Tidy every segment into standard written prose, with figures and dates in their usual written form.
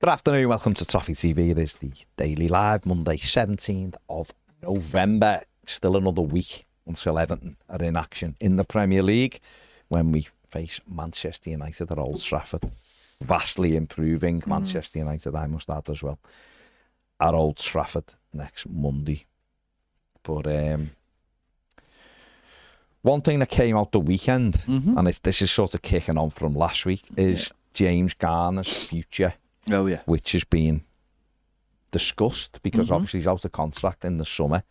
Good afternoon, welcome to Toffee TV. It is the Daily Live, Monday 17th of November. Still another week until Everton are in action in the Premier League when we face Manchester United at Old Trafford. Vastly improving Manchester United, I must add as well, at Old Trafford next Monday. But one thing that came out the weekend, and this is sort of kicking on from last week, is James Garner's future. Oh, yeah. Which has been discussed because obviously he's out of contract in the summer.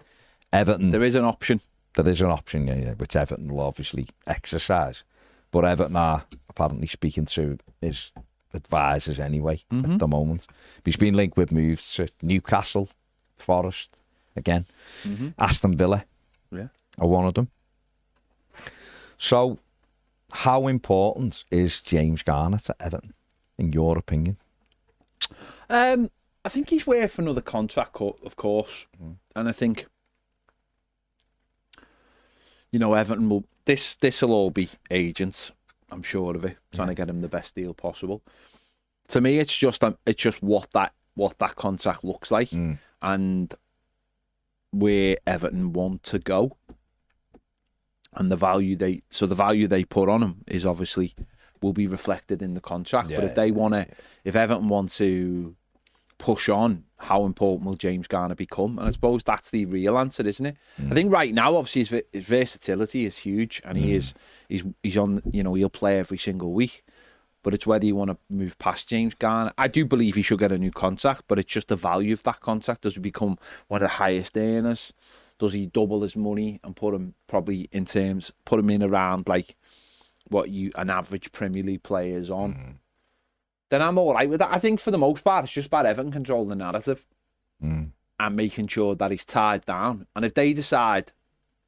Everton. There is an option. There is an option, yeah, which Everton will obviously exercise. But Everton are apparently speaking to his advisors anyway at the moment. He's been linked with moves to Newcastle, Forest, again. Aston Villa are one of them. So, how important is James Garner to Everton, in your opinion? I think he's worth another contract, of course. And I think, you know, Everton will... This will all be agents, I'm sure of it, trying to get him the best deal possible. To me, it's just what that contract looks like and where Everton want to go. And the value they put on him is obviously will be reflected in the contract. But if Everton want to push on, how important will James Garner become? And I suppose that's the real answer, isn't it? I think right now, obviously, his versatility is huge, and he's on. You know, he'll play every single week. But it's whether you want to move past James Garner. I do believe he should get a new contract, but it's just the value of that contract. Does he become one of the highest earners? Does he double his money and put him in around like what an average Premier League player is on? Then I'm all right with that. I think for the most part, it's just about Everton controlling the narrative and making sure that he's tied down. And if they decide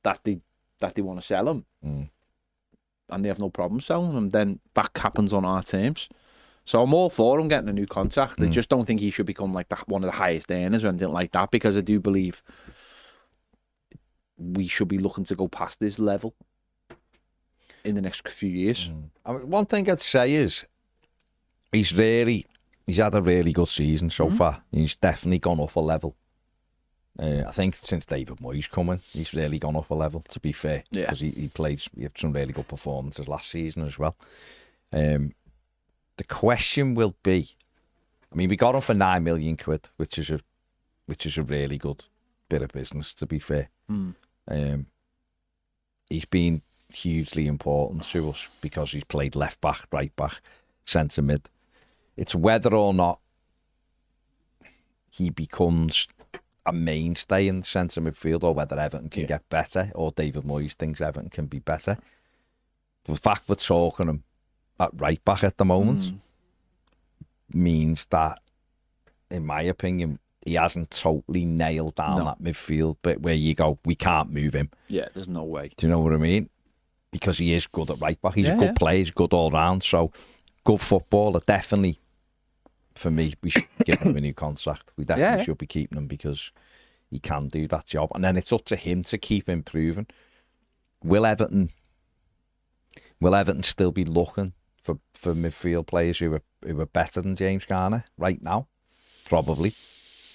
that they want to sell him and they have no problem selling him, then that happens on our terms. So I'm all for him getting a new contract. I just don't think he should become like one of the highest earners or anything like that, because I do believe we should be looking to go past this level in the next few years. I mean, one thing I'd say is he's had a really good season so far. He's definitely gone up a level. I think since David Moyes coming, he's really gone up a level, to be fair. Because he had some really good performances last season as well. The question will be, I mean, we got him for £9 million, which is a really good bit of business, to be fair. He's been hugely important to us because he's played left back, right back, centre mid. It's whether or not he becomes a mainstay in the centre midfield, or whether Everton can get better, or David Moyes thinks Everton can be better. The fact we're talking him at right back at the moment means that, in my opinion, he hasn't totally nailed down that midfield bit where you go, we can't move him. Yeah, there's no way. Do you know what I mean? Because he is good at right back. He's a good player. He's good all round. So, good footballer. Definitely, for me, we should give him a new contract. We definitely should be keeping him because he can do that job. And then it's up to him to keep improving. Will Everton still be looking for midfield players who are better than James Garner right now? Probably.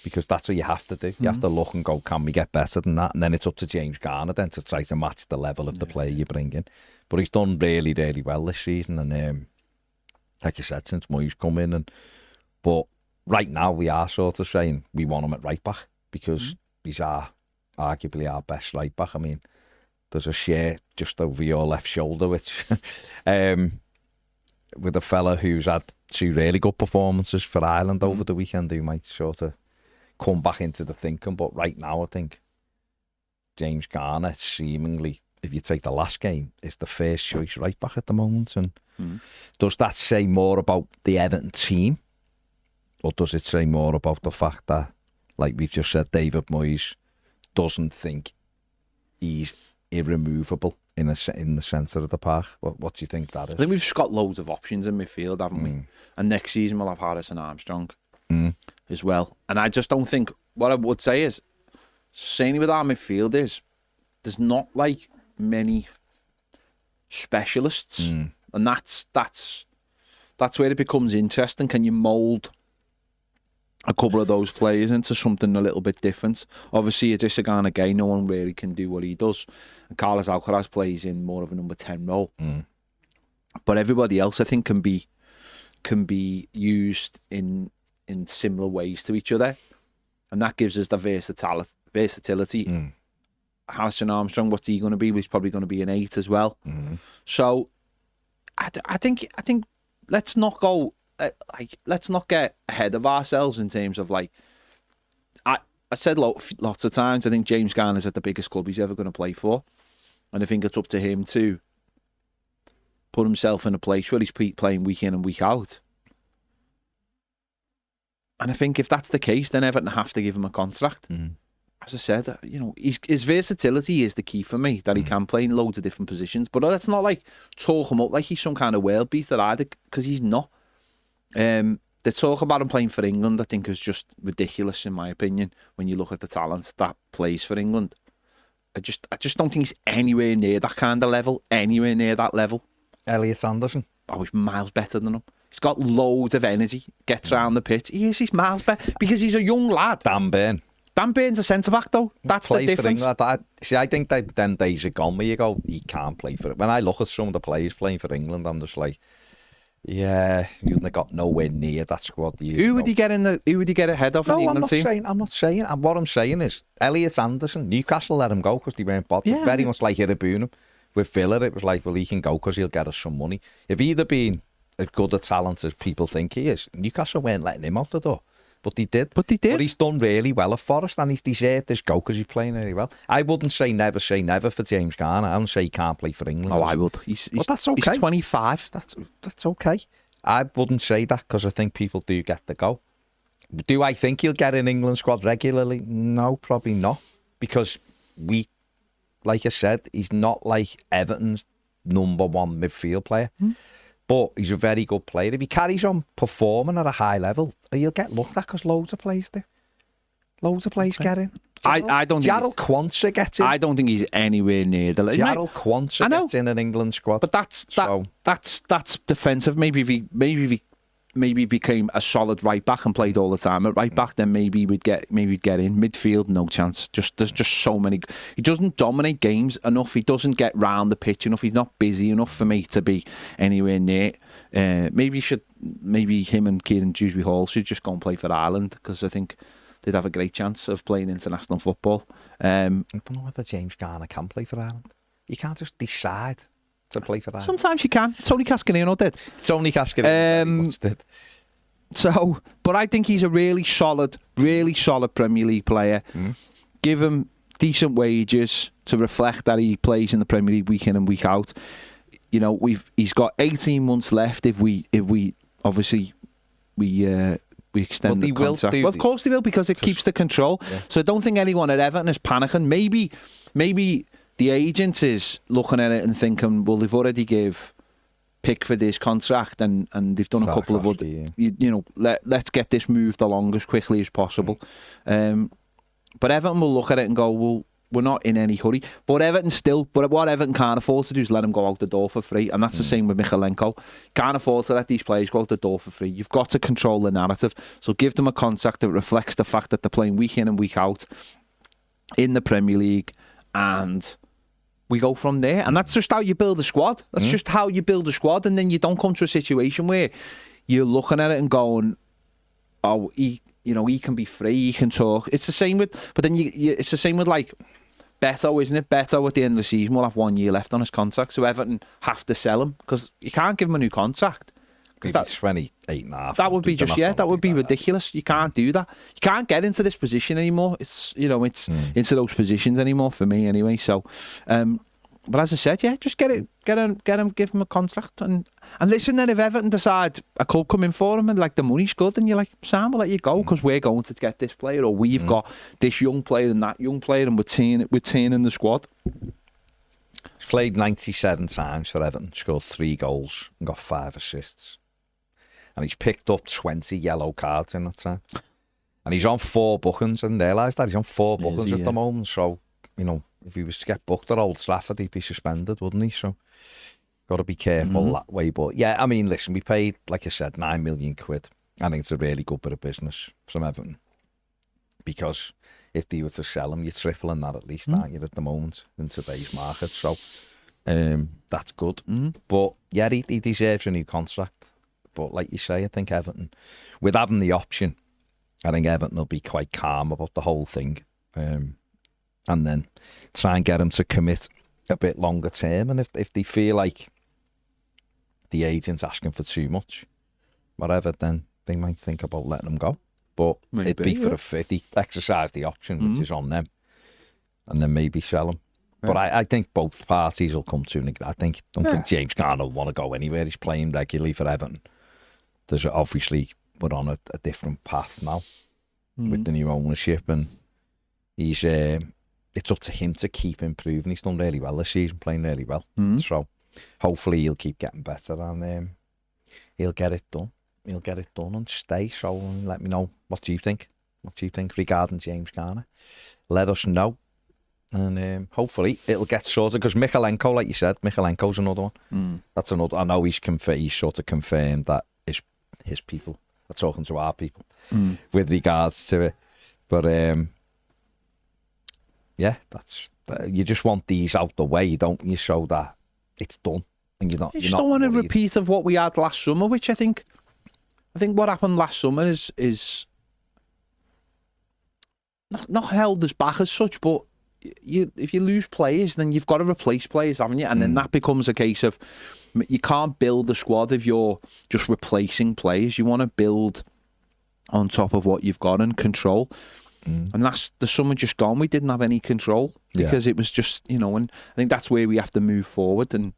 Because that's what you have to do. You have to look and go, can we get better than that? And then it's up to James Garner then to try to match the level of the player you bring in. But he's done really, really well this season. And like you said, since Moyes come in. But right now we are sort of saying we want him at right back because he's arguably our best right back. I mean, there's a share just over your left shoulder, which with a fella who's had 2 really good performances for Ireland over the weekend, who might sort of come back into the thinking. But right now, I think James Garner, seemingly, if you take the last game, is the first choice right back at the moment. And does that say more about the Everton team, or does it say more about the fact that, like we've just said, David Moyes doesn't think he's irremovable in the centre of the park? What do you think that is? I think we've just got loads of options in midfield, haven't we? And next season we'll have Harrison Armstrong as well. And I just don't think, what I would say is, saying with our midfield is, there's not like many specialists, and that's where it becomes interesting. Can you mould a couple of those players into something a little bit different. Obviously, Idrissa Gana Gueye, no one really can do what he does. And Carlos Alcaraz plays in more of a number 10 role. But everybody else, I think, can be used in similar ways to each other. And that gives us the versatility. Harrison Armstrong, what's he going to be? He's probably going to be an 8 as well. So I think let's not go let's not get ahead of ourselves in terms of like I said lots of times. I think James Garner's at the biggest club he's ever going to play for, and I think it's up to him to put himself in a place where he's playing week in and week out. And I think if that's the case, then Everton have to give him a contract. As I said, his versatility is the key for me, that he can play in loads of different positions. But let's not like talk him up like he's some kind of world beater either, because he's not. The talk about him playing for England, I think, is just ridiculous in my opinion. When you look at the talent that plays for England, I just don't think he's anywhere near that kind of level. Anywhere near that level. Elliot Anderson. Oh, he's miles better than him. He's got loads of energy. Gets around the pitch. He's miles better because he's a young lad. Dan Burn. Dan Burn's a centre back though. That's the difference. I think that then days are gone where you go, he can't play for it. When I look at some of the players playing for England, I'm just like, yeah, you've got nowhere near that squad. Who would he get ahead of in the England team? I'm not saying. And what I'm saying is, Elliot Anderson, Newcastle let him go because they weren't bothered. Yeah. Very much like Irabunum. With Villa, it was like, well, he can go because he'll get us some money. If he'd have been as good a talent as people think he is, Newcastle weren't letting him out the door. But they did. But he's done really well at Forest, and he's deserved this go because he's playing really well. I wouldn't say never for James Garner. I wouldn't say he can't play for England. Oh, I would. But that's okay. He's 25. That's okay. I wouldn't say that because I think people do get the go. Do I think he'll get in England squad regularly? No, probably not. Because like I said, he's not like Everton's number one midfield player. But he's a very good player. If he carries on performing at a high level, he'll get looked at because loads of players do. Loads of players get in. I don't think Jarrell Quansah gets in. I don't think he's anywhere near the level. Jarrell Quansah gets in an England squad. But that's defensive. Maybe if he became a solid right back and played all the time at right back, then maybe we'd get in. Midfield, no chance. There's just so many. He doesn't dominate games enough. He doesn't get round the pitch enough. He's not busy enough for me to be anywhere near. Maybe him and Kieran Dewsbury Hall should just go and play for Ireland, because I think they'd have a great chance of playing international football. I don't know whether James Garner can play for Ireland. You can't just decide to play for Ireland. Sometimes you can. Tony Cascarino did. Tony Cascarino did. So, but I think he's a really solid Premier League player. Give him decent wages to reflect that he plays in the Premier League week in and week out. He's got 18 months left if we obviously extend the contract. Well, of course they will, because it keeps the control. Yeah. So I don't think anyone at Everton is panicking. Maybe the agent is looking at it and thinking, well, they've already gave Pickford his contract and they've done a couple of other, let's get this moved along as quickly as possible. But Everton will look at it and go, well, we're not in any hurry. But what Everton can't afford to do is let him go out the door for free. And that's the same with Michalenko. Can't afford to let these players go out the door for free. You've got to control the narrative. So give them a contract that reflects the fact that they're playing week in and week out in the Premier League, and we go from there. And that's just how you build a squad. That's just how you build a squad. And then you don't come to a situation where you're looking at it and going, oh, he can be free, he can talk. It's the same with, but then it's the same with like Beto, isn't it? Beto at the end of the season will have 1 year left on his contract, so Everton have to sell him because you can't give him a new contract. Because that's 28 and a half. That would be that would be ridiculous. You can't do that. You can't get into this position anymore. It's into those positions anymore for me anyway. So, but as I said, just get him, give him a contract, and listen. Then if Everton decide a club come in for him and like the money's good, and you're like, Sam, we'll let you go because we're going to get this player, or we've got this young player and that young player, and we're tearing the squad. He's played 97 times for Everton, scored 3 goals and got 5 assists. And he's picked up 20 yellow cards in that time. And he's on 4 bookings. I didn't realise that. He's on 4 bookings at the moment. So, if he was to get booked at Old Trafford, he'd be suspended, wouldn't he? So, got to be careful that way. But, yeah, I mean, listen, we paid, like I said, £9 million. I think it's a really good bit of business from Everton. Because if they were to sell him, you're tripling that at least, aren't you, at the moment, in today's market. So that's good. But yeah, he deserves a new contract. But like you say, I think Everton, with having the option, I think Everton will be quite calm about the whole thing. And then try and get him to commit a bit longer term. And if they feel like the agent's asking for too much, whatever, then they might think about letting him go. But maybe, it'd be for a 50, exercise the option, which is on them, and then maybe sell him. Yeah. But I think both parties will come to it. I don't think James Garner will want to go anywhere. He's playing regularly for Everton. There's obviously, we're on a different path now with the new ownership, and he's it's up to him to keep improving. He's done really well this season, playing really well. So hopefully he'll keep getting better, and he'll get it done. He'll get it done and stay. So let me know what you think. What do you think regarding James Garner? Let us know. And hopefully it'll get sorted. Because Mykolenko, like you said, Mykolenko's another one. That's another. I know he's sort of confirmed that his people are talking to our people with regards to it. But yeah, you just want these out the way, don't you? So that it's done. And you just don't want a repeat of what we had last summer, which I think what happened last summer is not held us back as such, but if you lose players, then you've got to replace players, haven't you? And then that becomes a case of you can't build a squad if you're just replacing players. You want to build on top of what you've got and control. And that's the summer just gone. We didn't have any control because it was just, and I think that's where we have to move forward. And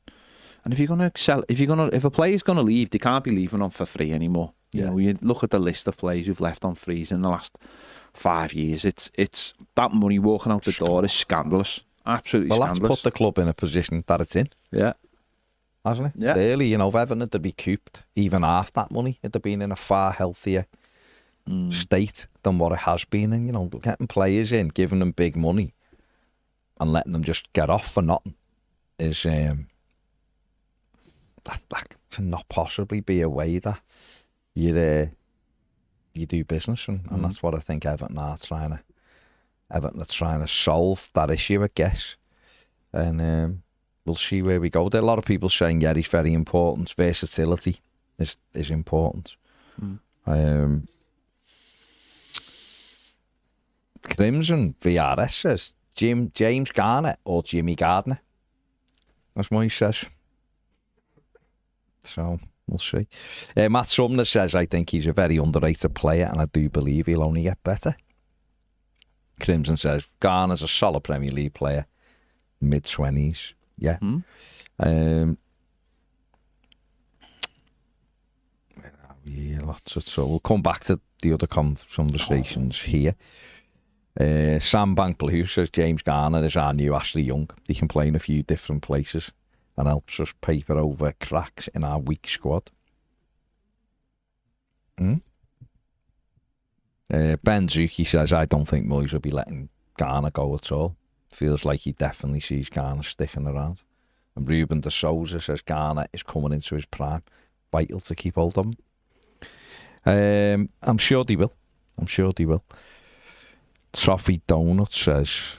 if you're going to sell, if a player's going to leave, they can't be leaving on for free anymore. You look at the list of players who've left on frees in the last 5 years. It's that money walking out the door is scandalous. Absolutely scandalous. Well, that's put the club in a position that it's in. Yeah. Hasn't it? Yeah. Really, if Everton had recouped even half that money, it'd have been in a far healthier state than what it has been. And, getting players in, giving them big money and letting them just get off for nothing is that can not possibly be a way that you do business, and that's what I think Everton are trying to solve that issue, I guess. And we'll see where we go. There are a lot of people saying, he's very important. Versatility is important. Crimson VRS says James Garner or Jimmy Gardner. That's what he says. So we'll see. Matt Sumner says, I think he's a very underrated player, and I do believe he'll only get better. Crimson says, Garner's a solid Premier League player, mid-20s. Yeah. Lots of trouble. We'll come back to the other conversations here. Sandbank Blue says, James Garner is our new Ashley Young. He can play in a few different places and helps us paper over cracks in our weak squad. Ben Zuki says, I don't think Moyes will be letting Garner go at all. Feels like he definitely sees Garner sticking around. And Ruben de Souza says Garner is coming into his prime. Vital to keep hold of him. I'm sure they will. Toffee Donut says,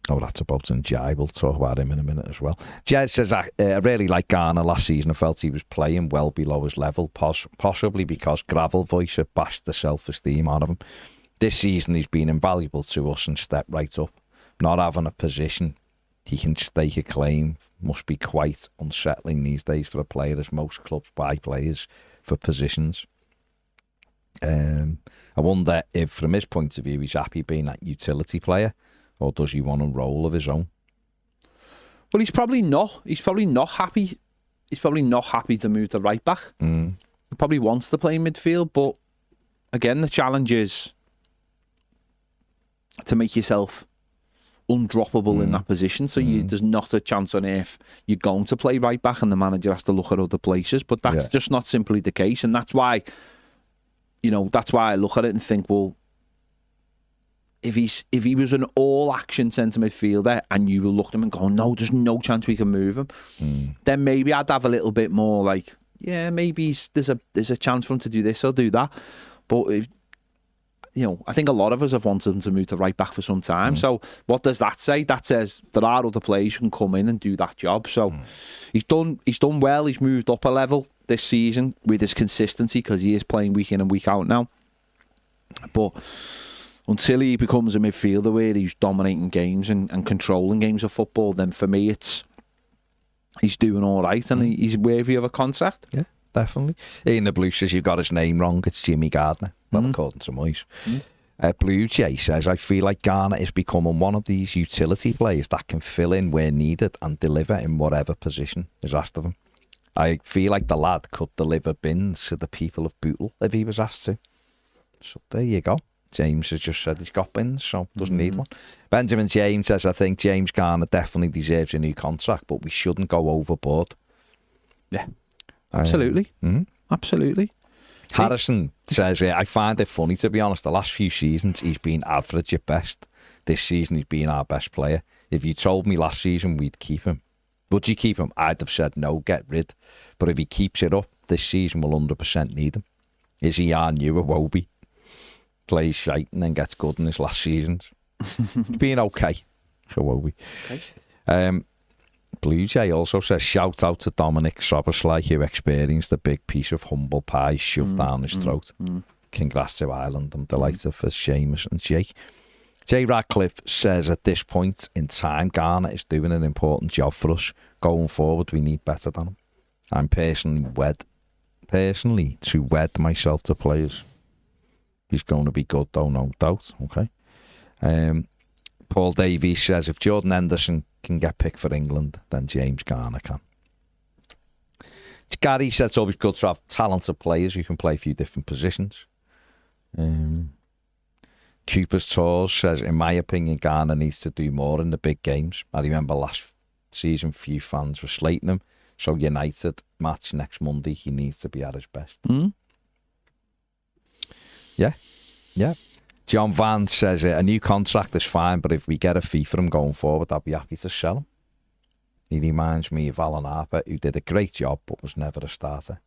that's about Njai. We'll talk about him in a minute as well. Jez says, I really like Garner last season. I felt he was playing well below his level, possibly because Gravel Voice had bashed the self-esteem out of him. This season he's been invaluable to us and stepped right up. Not having a position he can stake a claim must be quite unsettling these days for a player, as most clubs buy players for positions. I wonder if, from his point of view, he's happy being that utility player, or does he want a role of his own? Well, he's probably not. He's probably not happy. He's probably not happy to move to right back. He probably wants to play in midfield, but again, the challenge is to make yourself undroppable in that position, so there's not a chance on earth you're going to play right back, and the manager has to look at other places. But that's just not simply the case, and that's why, that's why I look at it and think, well, if he was an all-action centre midfielder and you will look at him and go, no, there's no chance we can move him, then maybe I'd have a little bit more like, yeah, maybe there's a chance for him to do this or do that. But I think a lot of us have wanted him to move to right back for some time. So what does that say? That says there are other players who can come in and do that job. So he's done well. He's moved up a level this season with his consistency because he is playing week in and week out now. But until he becomes a midfielder where he's dominating games and controlling games of football, then for me he's doing all right and he's worthy of a contract. Yeah, definitely. In the Blue says you've got his name wrong. It's Jimmy Gardner. Well, according to Moyes. Blue Jay says, I feel like Garner is becoming one of these utility players that can fill in where needed and deliver in whatever position is asked of him. I feel like the lad could deliver bins to the people of Bootle if he was asked to. So there you go. James has just said he's got bins, so doesn't need one. Benjamin James says, I think James Garner definitely deserves a new contract, but we shouldn't go overboard. Yeah, absolutely. Absolutely. Harrison says, I find it funny, to be honest. The last few seasons, he's been average at best. This season, he's been our best player. If you told me last season we'd keep him, would you keep him? I'd have said no, get rid. But if he keeps it up, this season we'll 100% need him. Is he our new Iwobi? Plays shite and then gets good in his last seasons. He's been okay. Iwobi. Okay. Blue Jay also says, shout out to Dominic Soboslai, who experienced a big piece of humble pie shoved down his throat. Congrats to Ireland. I'm delighted for Seamus and Jake. Jay Radcliffe says, at this point in time, Garner is doing an important job for us. Going forward, we need better than him. I'm personally to wed myself to players. He's going to be good, though, no doubt. Okay. Paul Davies says, if Jordan Henderson can get picked for England, then James Garner can. Gary says it's always good to have talented players who can play a few different positions. Cooper's Tours says, in my opinion, Garner needs to do more in the big games. I remember last season few fans were slating him. So United match next Monday, he needs to be at his best. Yeah. John Van says, a new contract is fine, but if we get a fee for him going forward, I'll be happy to sell him. He reminds me of Alan Harper, who did a great job, but was never a starter.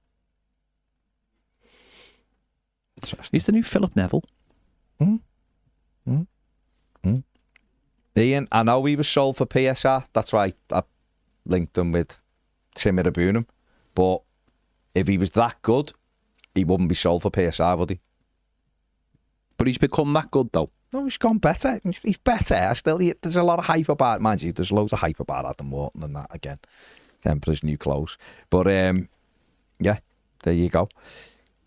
He's the new Philip Neville. Ian, I know he was sold for PSR. That's why I linked him with Timmy Rabunum. But if he was that good, he wouldn't be sold for PSR, would he? But he's become that good, though. No, he's gone better. He's better. There's a lot of hype about it, mind you. There's loads of hype about Adam Wharton and that again. Emperor's new clothes. But, yeah, there you go.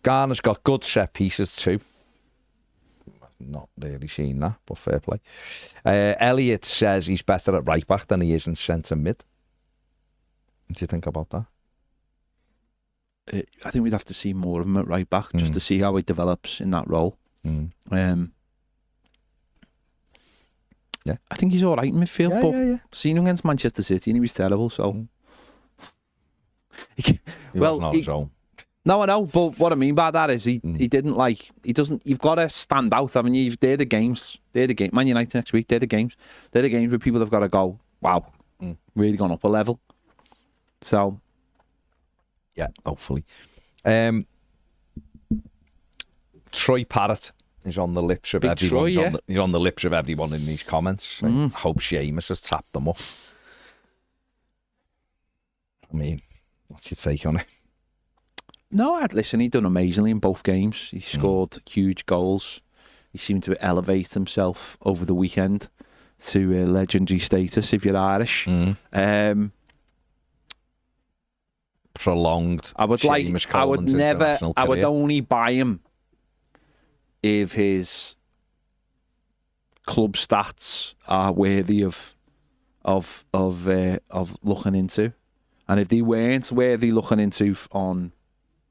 Garner's got good set pieces too. Not really seen that, but fair play. Elliot says he's better at right back than he is in centre mid. What do you think about that? I think we'd have to see more of him at right back just to see how he develops in that role. Yeah, I think he's all right in midfield, but seen him against Manchester City and he was terrible. So, he wasn't on his own. No, I know, but what I mean by that is he didn't he doesn't. You've got to stand out, haven't you? They're the games. Man United next week. They're the games where people have got to go, wow, really gone up a level. So, yeah, hopefully. Troy Parrott is on the lips of everyone. He's on the lips of everyone in these comments. I hope Seamus has tapped them up. I mean, what's your take on it? No, listen, he done amazingly in both games. He scored huge goals. He seemed to elevate himself over the weekend to legendary status if you're Irish. Prolonged. I would only buy him if his club stats are worthy of looking into, and if they weren't worthy looking into on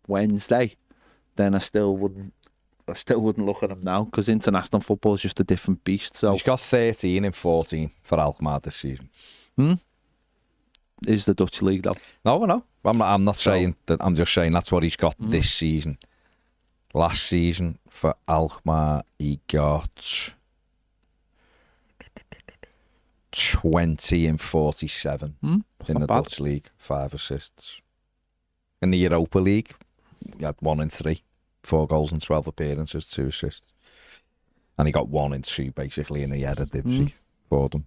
Wednesday, then I still wouldn't look at him now, because international football is just a different beast. So he's got 13 and 14 for Alkmaar this season. Is the Dutch league though? No. I'm not saying that. I'm just saying that's what he's got this season. Last season for Alkmaar, he got 20 and 47 in the Dutch league, 5 assists. In the Europa League, he had 1 in 3. 4 goals and 12 appearances, 2 assists. And he got 1 in 2, basically, in the Eredivisie for them.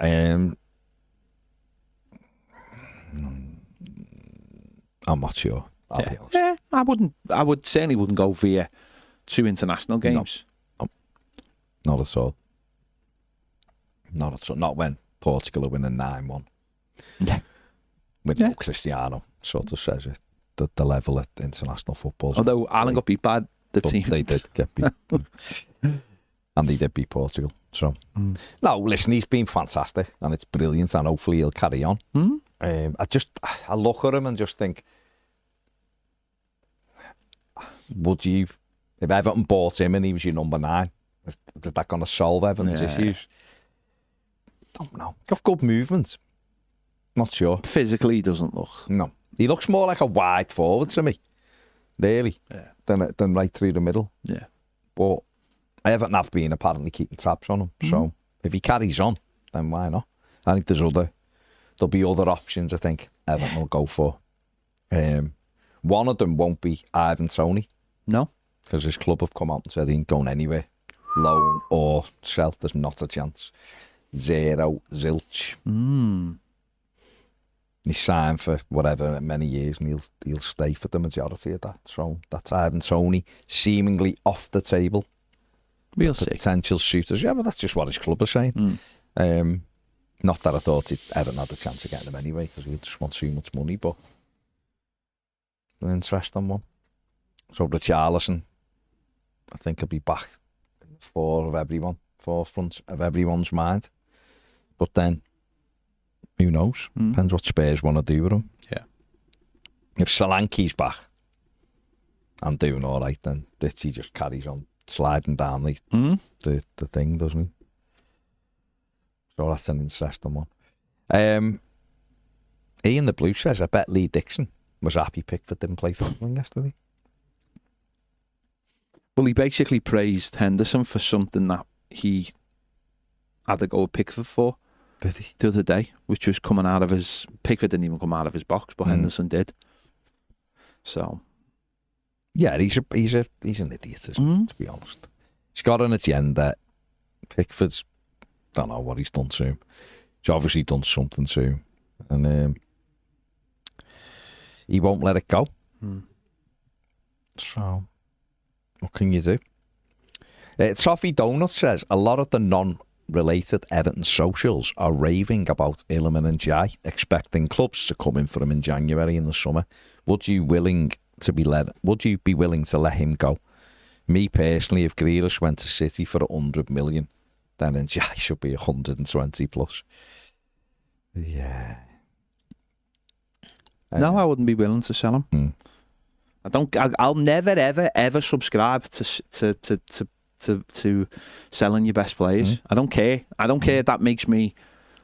I'm not sure. I'll be honest. Yeah, I would certainly wouldn't go via 2 international games. No. Not at all. Not at all. Not when Portugal are winning 9-1. Yeah. With no Cristiano, sort of says it. The level at international football. Although Ireland got beat by the team. They did get beat. And they did beat Portugal. So, no, listen, he's been fantastic and it's brilliant and hopefully he'll carry on. I look at him and just think, would you, if Everton bought him and he was your number 9, is that going to solve Everton's issues? Don't know. Got good movement. Not sure. Physically, he doesn't look. No. He looks more like a wide forward to me, really, than right through the middle. Yeah. But Everton have been apparently keeping tabs on him. So if he carries on, then why not? I think there'll be other options, I think, Everton will go for. One of them won't be Ivan Toney. No. Because his club have come out and said he ain't going anywhere. Loan or sell, there's not a chance. 0, zilch. He signed for whatever many years and he'll stay for the majority of that. So that's Ivan Toney seemingly off the table. We'll see. Potential shooters. Yeah, but that's just what his club are saying. Not that I thought Everton had a chance of getting him anyway because he just wants too much money, but an interesting one. So Richarlison, I think he'll be back in the forefront of everyone's mind. But then, who knows? Depends what Spurs want to do with him. Yeah. If Solanke's back and doing all right, then Richie just carries on sliding down the thing, doesn't he? So that's an interesting one. Ian the Blue says, I bet Lee Dixon was happy Pickford didn't play for England yesterday. Well, he basically praised Henderson for something that he had to go with Pickford for. Did he? The other day, which was coming out of his... Pickford didn't even come out of his box, but Henderson did. So... Yeah, he's an idiot, isn't he, to be honest. He's got an agenda. Pickford's... don't know what he's done to him. He's obviously done something to him. And he won't let it go. So, what can you do? Toffee Donut says, a lot of the non-related Everton socials are raving about Illiman and Jai, expecting clubs to come in for him in January in the summer. Would you be willing to let him go? Me personally, if Grealish went to City for 100 million, then Jai should be 120 plus. Yeah. No, I wouldn't be willing to sell him. I'll never ever subscribe to selling your best players. I don't care. I don't care if that makes me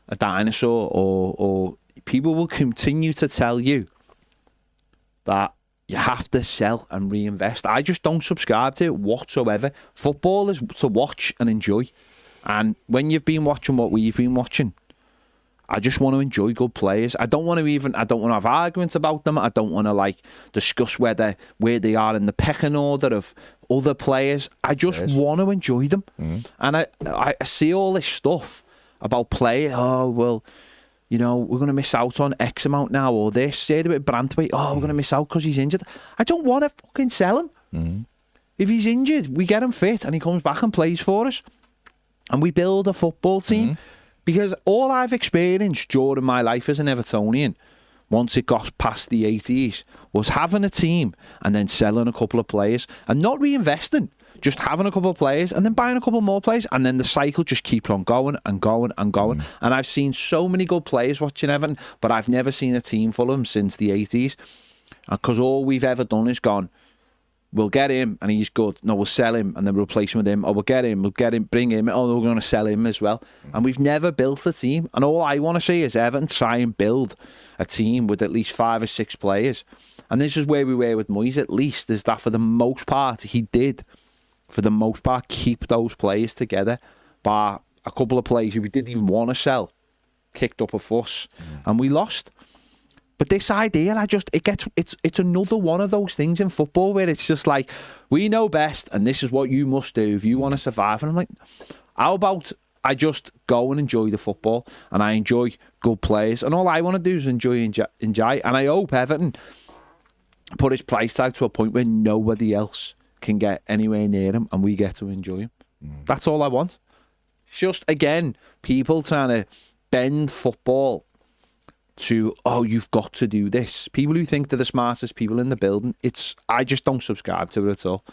a dinosaur or people will continue to tell you that you have to sell and reinvest. I just don't subscribe to it whatsoever. Football is to watch and enjoy. And when you've been watching what we've been watching, I just want to enjoy good players. I don't want to have arguments about them. I don't want to discuss where they are in the pecking order of other players. I just want to enjoy them. And I see all this stuff about players. Oh, well, we're going to miss out on X amount now, or this. Say it with Brantwaite. Oh, we're going to miss out because he's injured. I don't want to fucking sell him. If he's injured, we get him fit and he comes back and plays for us. And we build a football team. Because all I've experienced during my life as an Evertonian, once it got past the 80s, was having a team and then selling a couple of players and not reinvesting, just having a couple of players and then buying a couple more players, and then the cycle just keeps on going and going and going. And I've seen so many good players watching Everton, but I've never seen a team full of them since the 80s. Because all we've ever done is gone, we'll get him and he's good. No, we'll sell him and then we'll replace him with him. Or we'll get him, bring him. Oh, we're going to sell him as well. And we've never built a team. And all I want to see is Everton try and build a team with at least 5 or 6 players. And this is where we were with Moyes, at least, is that for the most part, he did, for the most part, keep those players together. But a couple of players who we didn't even want to sell kicked up a fuss and we lost. But this idea, it's another one of those things in football where it's just like, we know best, and this is what you must do if you want to survive. And I'm like, how about I just go and enjoy the football, and I enjoy good players, and all I want to do is enjoy. And I hope Everton put his price tag to a point where nobody else can get anywhere near him, and we get to enjoy him. That's all I want. It's just, again, people trying to bend football to, oh, you've got to do this. People who think they're the smartest people in the building, I just don't subscribe to it at all.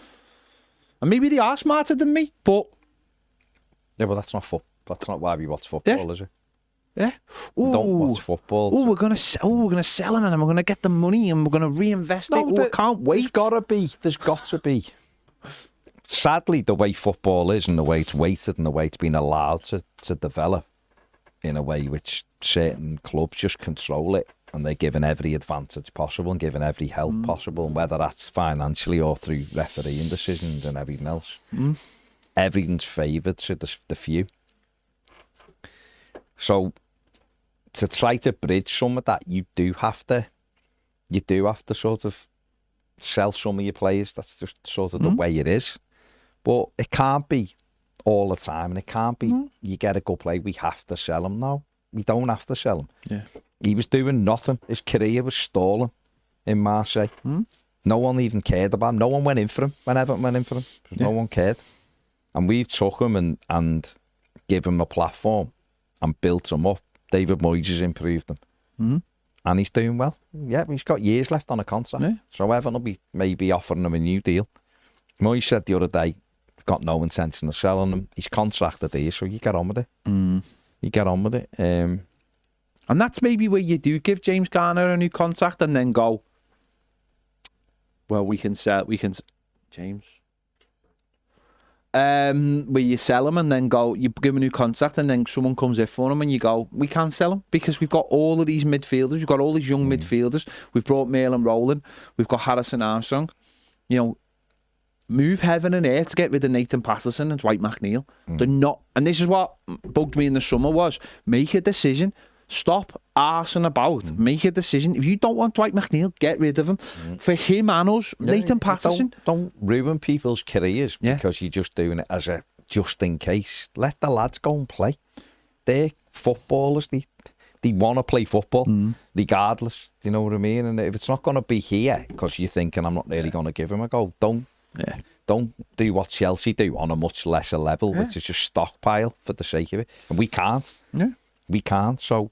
And maybe they are smarter than me, but... Yeah, but that's not why we watch football, is it? Yeah. We don't watch football. We're gonna sell them, and we're gonna get the money, and we're gonna reinvest it. I can't wait. There's got to be. Sadly, the way football is, and the way it's weighted, and the way it's been allowed to develop, in a way which certain clubs just control it, and they're given every advantage possible and given every help possible, and whether that's financially or through refereeing decisions and everything else. Everything's favoured to the few. So to try to bridge some of that, you do have to sort of sell some of your players. That's just sort of the way it is. But it can't be all the time, and it can't be you get a good player, we have to sell him. No, we don't have to sell him. Yeah. He was doing nothing. His career was stalling in Marseille. No one even cared about him. No one went in for him when Everton went in for him. No one cared. And we've took him and give him a platform and built him up. David Moyes has improved him. And he's doing well. Yeah, he's got years left on a contract. Yeah. So Everton will be maybe offering him a new deal. Moyes said the other day, got no intention of selling him. He's contracted here, so you get on with it. You get on with it. And that's maybe where you do give James Garner a new contract and then go, well, James. Where you sell him and then go, you give him a new contract and then someone comes in for him and you go, we can't sell him because we've got all of these midfielders, we've got all these young midfielders, we've brought Maitland Rowland, we've got Harrison Armstrong, move heaven and earth to get rid of Nathan Patterson and Dwight McNeil. They're not, and this is what bugged me in the summer was, make a decision. Stop arsing about. Make a decision. If you don't want Dwight McNeil, get rid of him. For him and us, Nathan Patterson. Don't ruin people's careers because you're just doing it as a just in case. Let the lads go and play. They're footballers. They want to play football regardless. You know what I mean? And if it's not going to be here because you're thinking I'm not really going to give him a go, don't do what Chelsea do on a much lesser level, which is just stockpile for the sake of it. And we can't. Yeah. We can't. So,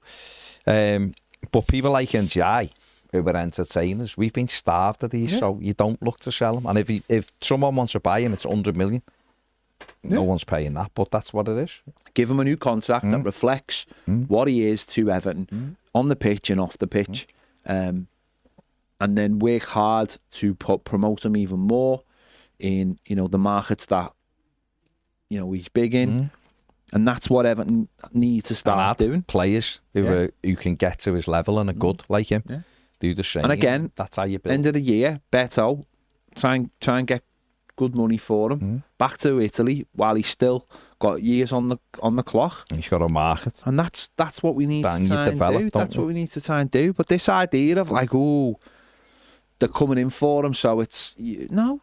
but people like Njai, who are entertainers, we've been starved of these, so you don't look to sell them. And if someone wants to buy him, it's 100 million. No one's paying that, but that's what it is. Give him a new contract that reflects what he is to Everton, on the pitch and off the pitch. And then work hard to promote him even more in, the markets that, he's big in. And that's what Everton need to start doing. Players who can get to his level and are good like him. Yeah. Do the same. And again, that's how you build. End of the year, Beto, try and get good money for him. Back to Italy while he's still got years on the clock. And he's got a market. And that's what we need to try and do. That's what we need to try and do. But this idea of they're coming in for him, so it's no.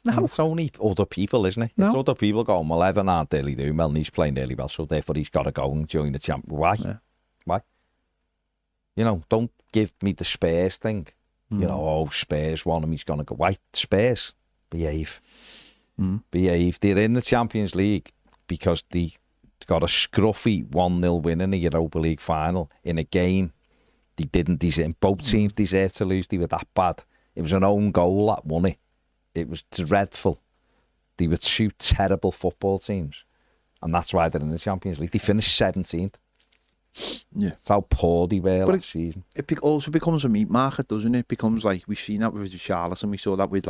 It's only other people, isn't it? No. It's other people going, well, Evan aren't really doing well, and he's playing really well, so therefore he's got to go and join the champ. Why? Yeah. Why? Don't give me the Spurs thing. Spurs want him, he's going to go. Why? Spurs, behave. Behave. They're in the Champions League because they got a scruffy 1-0 win in the Europa League final in a game they didn't deserve. Both teams deserved to lose. They were that bad. It was an own goal that won it. It was dreadful. They were two terrible football teams. And that's why they're in the Champions League. They finished 17th. Yeah. That's how poor they were last season. It also becomes a meat market, doesn't it? It becomes like, we've seen that with Richarlison. We saw that with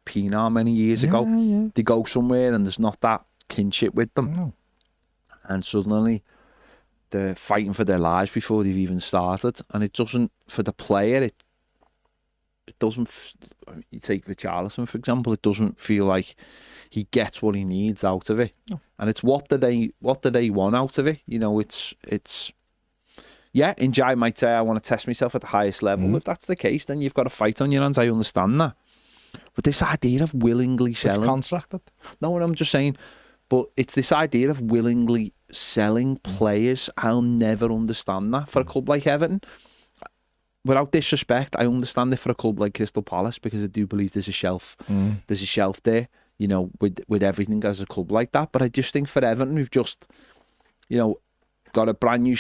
Pienaar many years ago. Yeah. They go somewhere and there's not that kinship with them. No. And suddenly they're fighting for their lives before they've even started. And it doesn't, for the player, it doesn't, you take Richarlison, for example, it doesn't feel like he gets what he needs out of it. No. And it's what do they want out of it? It's Yeah, Njai might say, I want to test myself at the highest level. If that's the case, then you've got a fight on your hands. I understand that. But this idea of willingly selling... It's contracted. No, I'm just saying, but it's this idea of willingly selling players. I'll never understand that for a club like Everton. Without disrespect, I understand it for a club like Crystal Palace because I do believe there's a shelf. There's a shelf there, you know, with everything as a club like that. But I just think for Everton, we've just, you know, got a brand new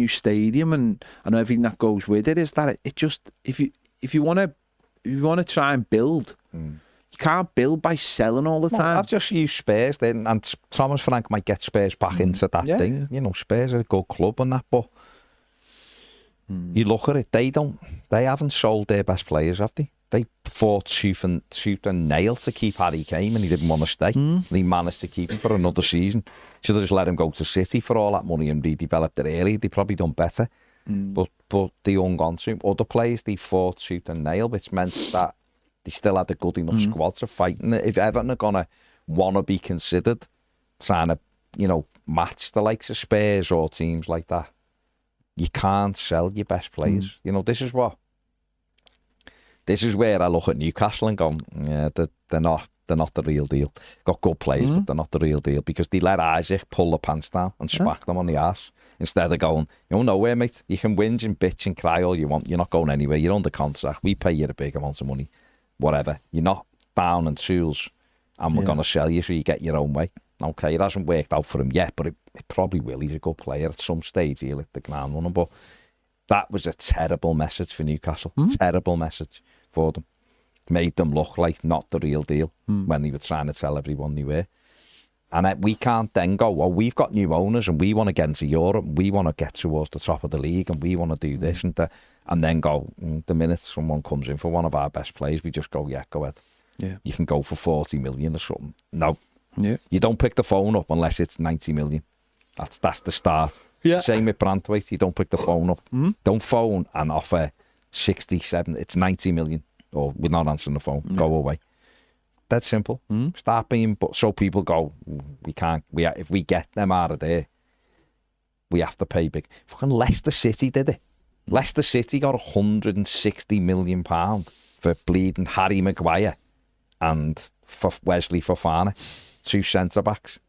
stadium and everything that goes with it. Is that it just if you want to try and build, you can't build by selling all the time. I've just used Spurs then, and Thomas Frank might get Spurs back into that thing. Yeah. You know, Spurs are a good club and that, but you look at it, they haven't sold their best players, have they? They fought tooth and nail to keep Harry Kane, and he didn't want to stay. They managed to keep him for another season. Should have just let him go to City for all that money and redeveloped it early. They'd probably done better. But they hung on to him. Other players, they fought tooth and nail, which meant that they still had a good enough squad to fight. And if Everton are going to want to be considered trying to, you know, match the likes of Spurs or teams like that, you can't sell your best players. You know, this is where I look at Newcastle and go, yeah, they're not the real deal. Got good players, but they're not the real deal because they let Isaac pull the pants down and smack them on the arse instead of going, you're nowhere, mate. You can whinge and bitch and cry all you want. You're not going anywhere. You're under contract. We pay you a big amount of money, whatever. You're not down in tools, and we're going to sell you so you get your own way. Okay, it hasn't worked out for him yet, but it probably will. He's a good player. At some stage, he'll hit the ground running. But that was a terrible message for Newcastle. Terrible message for them. Made them look like not the real deal when they were trying to tell everyone they were. And we can't then go, well, we've got new owners and we want to get into Europe and we want to get towards the top of the league and we want to do this and that. And then go, the minute someone comes in for one of our best players, we just go, yeah, go ahead. Yeah. You can go for 40 million or something. No. Yeah. You don't pick the phone up unless it's 90 million. That's the start. Yeah. Same with Brandwaite. You don't pick the phone up. Don't phone and offer 67. It's 90 million. Or we're not answering the phone. Go away. That's simple. Start being, but so people go, we can't. If we get them out of there, we have to pay big. Fucking Leicester City did it. Leicester City got £160 million for bleeding Harry Maguire and for Wesley Fofana, 2 centre backs,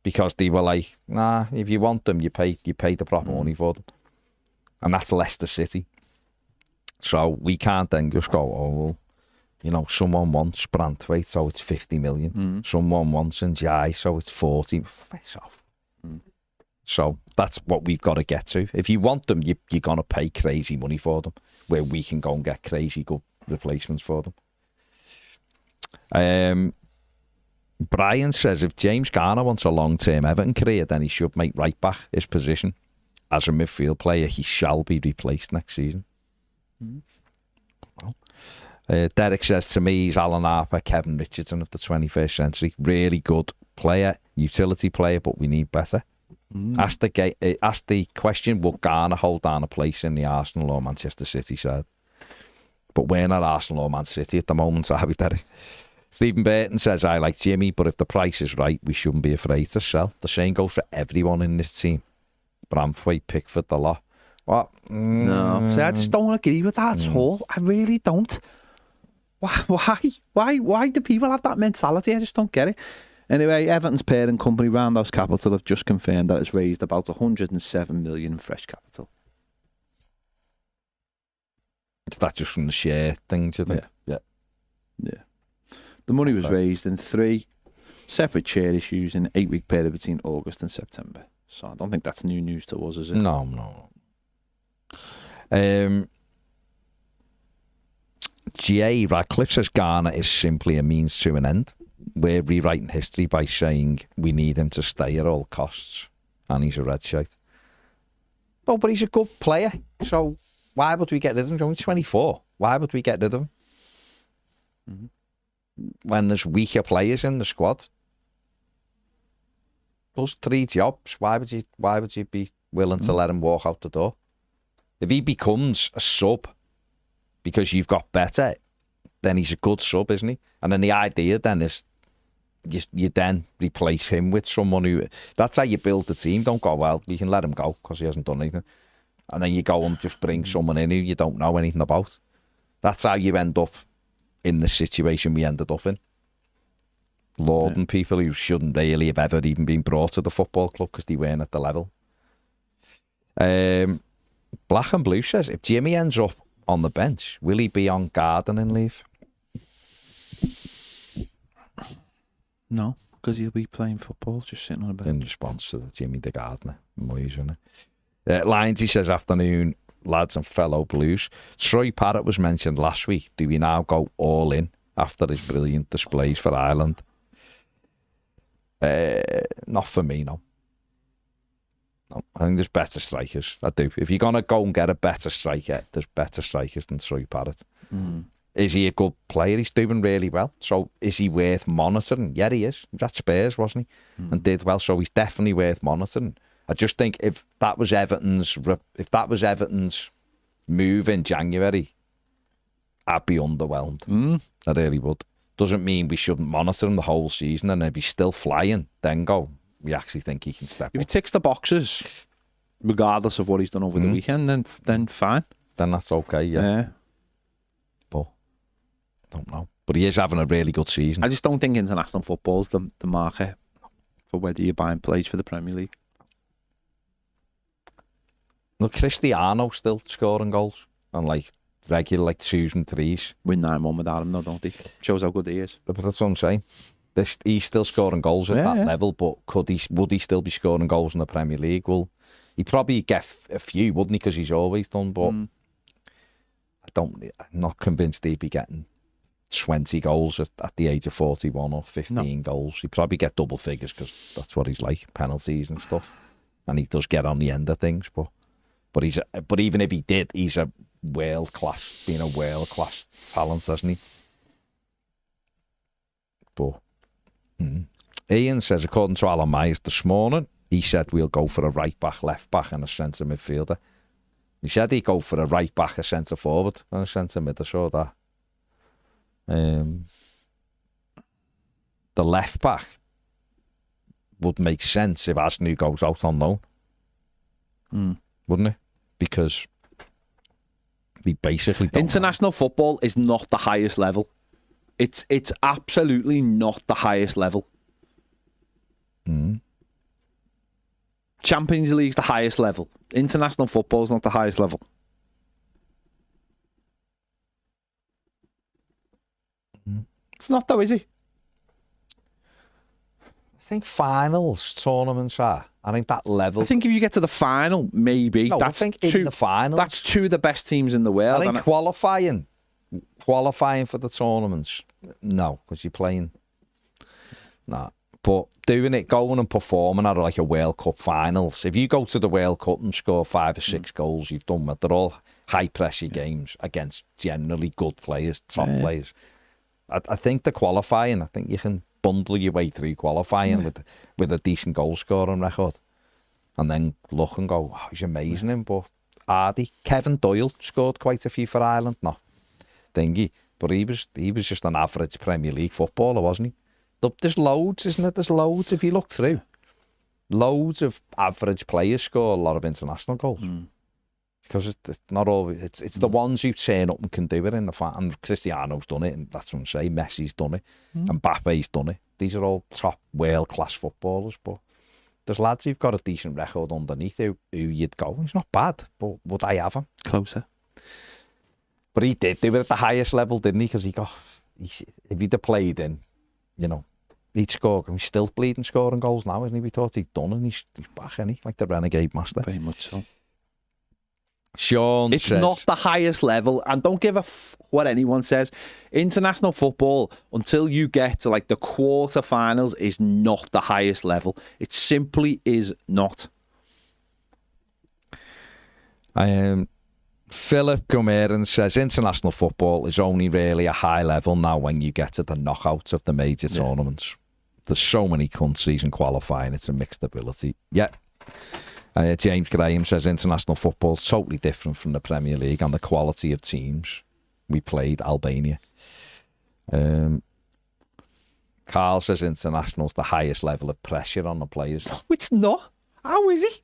because they were like, nah, if you want them, you pay the proper money for them, and that's Leicester City. So we can't then just go, oh, well, you know, someone wants Brandwaite, so it's 50 million. Someone wants Njai, so it's 40. Face off. So that's what we've got to get to. If you want them, you're going to pay crazy money for them, where we can go and get crazy good replacements for them. Brien says if James Garner wants a long-term Everton career, then he should make right back his position. As a midfield player, he shall be replaced next season. Well, Derek says to me, he's Alan Harper, Kevin Richardson of the 21st century. Really good player, utility player, but we need better. Ask the question, will Garner hold down a place in the Arsenal or Manchester City side? But we're not Arsenal or Man City at the moment, are we, Derek? Stephen Burton says, I like Jimmy, but if the price is right, we shouldn't be afraid to sell. The same goes for everyone in this team. Brandwaite, Pickford, the lot. What? No. See, I just don't agree with that at all. I really don't. Why do people have that mentality? I just don't get it. Anyway, Everton's parent company, Roundhouse Capital, have just confirmed that it's raised about 107 million in fresh capital. Is that just from the share thing, do you think? Yeah. The money was raised in 3 separate share issues in an 8-week period between August and September. So I don't think that's new news to us, is it? No. G.A. Radcliffe says Garner is simply a means to an end. We're rewriting history by saying we need him to stay at all costs, and he's a red shite. No, but he's a good player, so why would we get rid of him? He's only 24. Why would we get rid of him? When there's weaker players in the squad? Those 3 jobs, why would you be willing to let him walk out the door? If he becomes a sub because you've got better, then he's a good sub, isn't he? And then the idea then is you then replace him with someone who... That's how you build the team. Don't go, well, you can let him go because he hasn't done anything. And then you go and just bring someone in who you don't know anything about. That's how you end up in the situation we ended up in. Lauding people who shouldn't really have ever even been brought to the football club because they weren't at the level. Black and Blue says, if Jimmy ends up on the bench, will he be on gardening leave? No, because he'll be playing football, just sitting on a bench. In response to the Jimmy the Gardener. Lions, he says, afternoon, lads and fellow Blues. Troy Parrott was mentioned last week. Do we now go all in after his brilliant displays for Ireland? Not for me, no. I think there's better strikers. I do. If you're going to go and get a better striker, there's better strikers than Troy Parrott. Is he a good player? He's doing really well. So is he worth monitoring? Yeah, he is. He was at Spurs, wasn't he? And did well. So he's definitely worth monitoring. I just think if that was Everton's move in January, I'd be underwhelmed. I really would. Doesn't mean we shouldn't monitor him the whole season, and if he's still flying, then go. We actually think he can step If up. he ticks the boxes, regardless of what he's done over the weekend, then fine. Then that's okay, yeah. But I don't know. But he is having a really good season. I just don't think international football's the market for whether you're buying players for the Premier League. Look, Cristiano still scoring goals and regular 2s and 3s. Win 9-1 without him, though, don't he? Shows how good he is. But that's what I'm saying. He's still scoring goals at that level, but would he still be scoring goals in the Premier League? Well, he'd probably get a few, wouldn't he? Because he's always done. But I'm not convinced he'd be getting 20 goals at the age of 41 or 15 goals. He'd probably get double figures because that's what he's like, penalties and stuff. And he does get on the end of things, but even if he did, he's a world class talent, hasn't he? But Ian says, according to Alan Myers this morning, he said we'll go for a right back, left back, and a centre midfielder. He said he'd go for a right back, a centre forward, and a centre mid. I saw that. The left back would make sense if Asnu goes out on loan, wouldn't it? Because we basically don't international football is not the highest level. It's absolutely not the highest level. Champions League's the highest level. International football's not the highest level. It's not though, is it? I think finals tournaments are. I think that level. I think if you get to the final, maybe. No, I think in the finals. That's two of the best teams in the world. I think qualifying for the tournaments, no, because you're playing. Nah. But going and performing at a World Cup finals. If you go to the World Cup and score 5 or 6 goals, you've done it. They're all high pressure games against generally good players, top players. I think the qualifying, I think you can bundle your way through qualifying with a decent goal scoring record, and then look and go, oh, he's amazing him. But Hardy, Kevin Doyle scored quite a few for Ireland, not thingy, but he was just an average Premier League footballer, wasn't he? There's loads, isn't it? There's loads if you look through. Loads of average players score a lot of international goals. Because it's not always, it's the ones who turn up and can do it in the fan. And Cristiano's done it, and that's what I'm saying. Messi's done it, and Mbappe's done it. These are all top world-class footballers, but there's lads who've got a decent record underneath who you'd go, he's not bad, but would I have him? Closer. But he did do it at the highest level, didn't he? Because if he'd have played in, he'd score. He's still bleeding scoring goals now, isn't he? We thought he'd done, and he's back, isn't he? Like the renegade master. Very much so. Sean it's says, not the highest level, and don't give a what anyone says. International football, until you get to the quarterfinals, is not the highest level. It simply is not. Philip Gomerin says international football is only really a high level now when you get to the knockouts of the major tournaments. There's so many countries in qualifying, it's a mixed ability. Yeah. James Graham says international football is totally different from the Premier League and the quality of teams. We played Albania. Carl says international's the highest level of pressure on the players. It's not. How is he?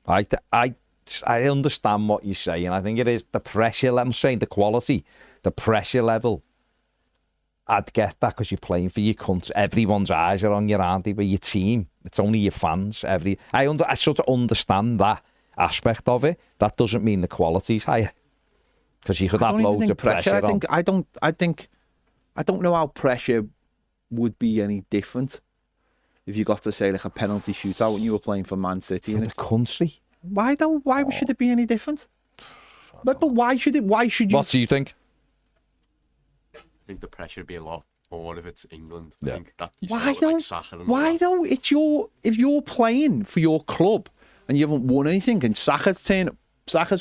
I understand what you're saying. I think it is the pressure. I'm saying the quality, the pressure level. I'd get that because you're playing for your country. Everyone's eyes are on you, aren't they? But your team, it's only your fans. I sort of understand that aspect of it. That doesn't mean the quality's higher because you could have loads of pressure. I don't know how pressure would be any different if you got to say like a penalty shootout when you were playing for Man City for the country. Why though? Why should it be any different? But why should it? Why should you? What do you think? I think the pressure would be a lot more if it's England. Yeah. I think that Why though? It's if you're playing for your club and you haven't won anything, and Saka's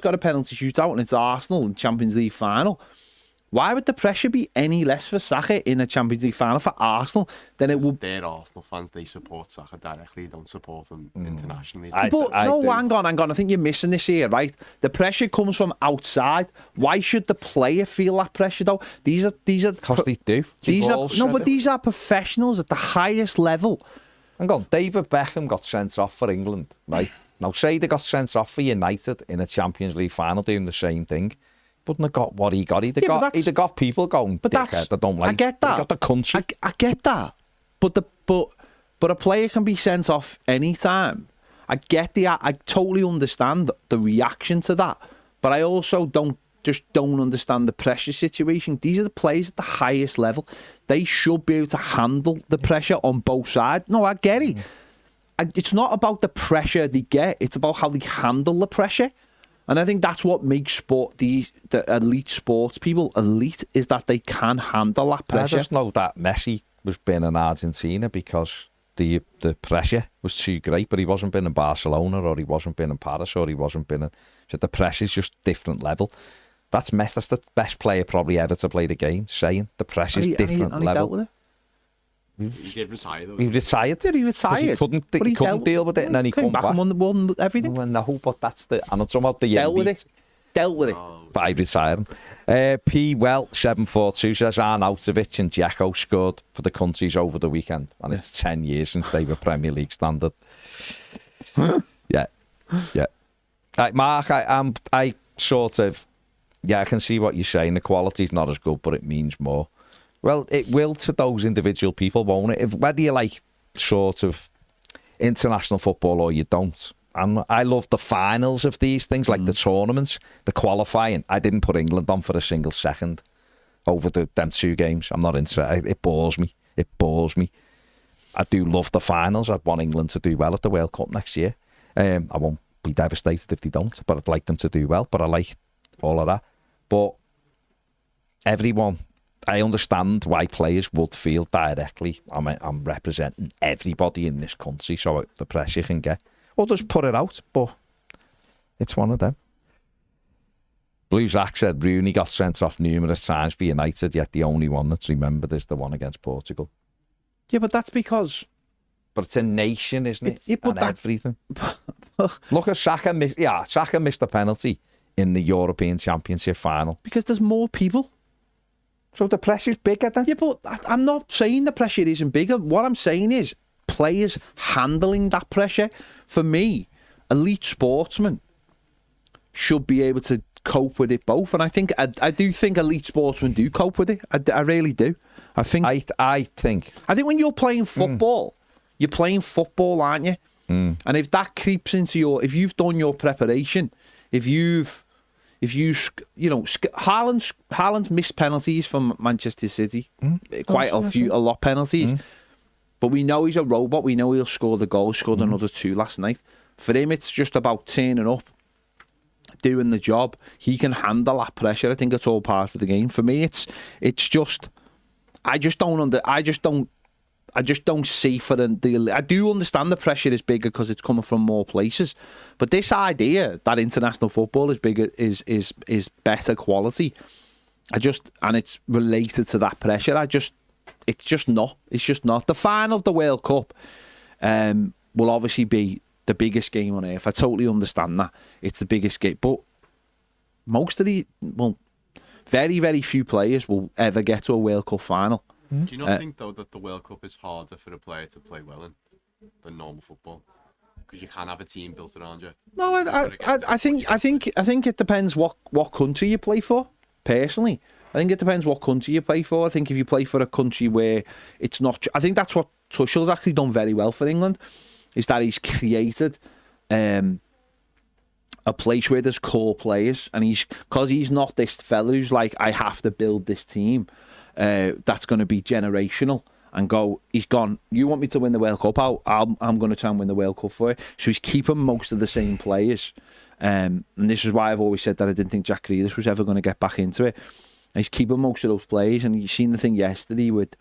got a penalty shootout and it's Arsenal in Champions League final. Why would the pressure be any less for Saka in a Champions League final for Arsenal than it would? They're Arsenal fans. They support Saka directly. They don't support him internationally. Hang on. I think you're missing this here, right? The pressure comes from outside. Why should the player feel that pressure though? These are because they do. These are professionals at the highest level. Hang on, David Beckham got sent off for England, right? Now say they got sent off for United in a Champions League final doing the same thing. Wouldn't have got what he got. He'd have got people going, but that don't like. I get that. He got the country. I get that. But a player can be sent off anytime. I totally understand the reaction to that. But I also don't understand the pressure situation. These are the players at the highest level. They should be able to handle the pressure on both sides. No, I get it. It's not about the pressure they get. It's about how they handle the pressure. And I think that's what makes the elite sports people elite, is that they can handle that pressure. I just know that Messi was been in Argentina because the pressure was too great, but he wasn't been in Barcelona, or he wasn't been in Paris, or he wasn't been in... So the pressure's just different level. That's Messi. That's the best player probably ever to play the game, saying the pressure's different level. He dealt with it. He did retire though. He retired. Did he retire? He couldn't deal with it, and then he came back and won everything. Well, no, but that's the... I'm not talking about the Dealt with it. By retiring. P. Well 742 says Arnautovic and Dzeko scored for the countries over the weekend, and it's 10 years since they were Premier League standard. Yeah. Mark, I sort of... Yeah, I can see what you're saying. The quality's not as good, but it means more. Well, it will to those individual people, won't it? Whether you like sort of international football or you don't. And I love the finals of these things, like the tournaments, the qualifying. I didn't put England on for a single second over them two games. I'm not into it. It bores me. I do love the finals. I'd want England to do well at the World Cup next year. I won't be devastated if they don't, but I'd like them to do well. But I like all of that. But everyone... I understand why players would feel directly, I'm representing everybody in this country, so the pressure can get. Others put it out, but it's one of them. Blue Zach said Rooney got sent off numerous times for United, yet the only one that's remembered is the one against Portugal. Yeah, but that's because... But it's a nation, isn't it? And everything. Look at Saka. Saka missed a penalty in the European Championship final. Because there's more people. So the pressure's bigger then? Yeah, but I'm not saying the pressure isn't bigger. What I'm saying is players handling that pressure. For me, elite sportsmen should be able to cope with it both. And I do think elite sportsmen do cope with it. I really do. I think when you're playing football, you're playing football, aren't you? And if that creeps into if you've done your preparation, Haaland's missed penalties from Manchester City, quite a lot penalties. But we know he's a robot. We know he'll score the goal. He scored another 2 last night. For him, it's just about turning up, doing the job. He can handle that pressure. I think it's all part of the game. For me, it's just I just don't see for the. I do understand the pressure is bigger because it's coming from more places, but this idea that international football is bigger is better quality. And it's related to that pressure. It's just not. The final of the World Cup will obviously be the biggest game on earth. I totally understand that it's the biggest game, but most of very, very few players will ever get to a World Cup final. Do you not think, though, that the World Cup is harder for a player to play well in than normal football? Because you can't have a team built around you. No, I think it depends what country you play for. Personally, I think it depends what country you play for. I think if you play for a country where it's not, I think that's what Tuchel's actually done very well for England, is that he's created a place where there's core players, and because he's not this fella who's like, I have to build this team that's going to be generational. And he's gone, you want me to win the World Cup? I'm going to try and win the World Cup for you. So he's keeping most of the same players. And this is why I've always said that I didn't think Jack Grealish was ever going to get back into it. And he's keeping most of those players. And you've seen the thing yesterday with